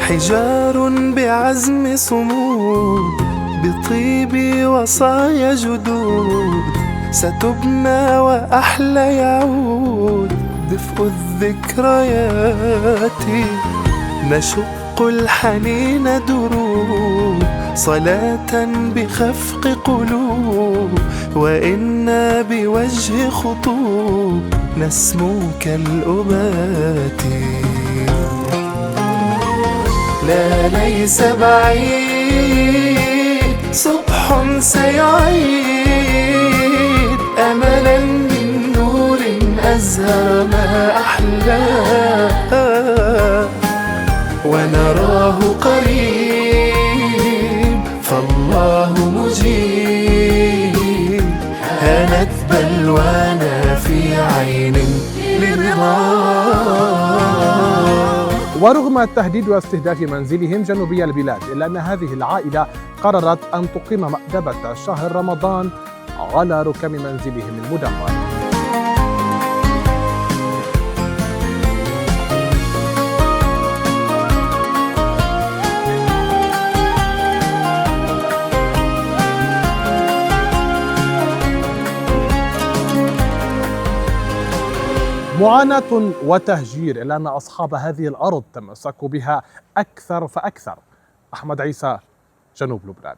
حجار بعزم صمود، بطيب وصايا جدود، ستبنى وأحلى يعود دفء الذكريات. نشق الحنين دروب، صلاة بخفق قلوب، وإنا بوجه خطوب نسمو كالأبات. لا ليس بعيد صبح سيعيد أملا من نور أزهر ما أحلاه، ونراه قريب فالله مجيب. هانت بلوانا في عين للرضا. ورغم التهديد واستهداف منزلهم جنوبي البلاد، إلا أن هذه العائلة قررت أن تقيم مأدبة شهر رمضان على ركام منزلهم المدمر. معاناة وتهجير، إلا أن أصحاب هذه الأرض تمسكوا بها أكثر فأكثر. أحمد عيسى، جنوب لبنان.